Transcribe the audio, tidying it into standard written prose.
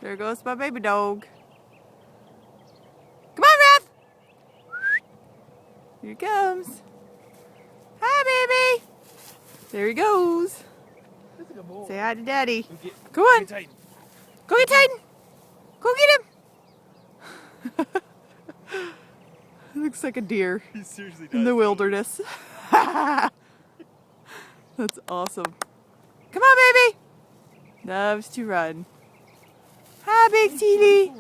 There goes my baby dog. Come on, Rath! Here he comes. Hi, baby! There he goes. Say hi to Daddy. Come on. Go get Titan. Go get him. He looks like a deer in the wilderness. That's awesome. Come on, baby. Loves to run. Hi, Big TV.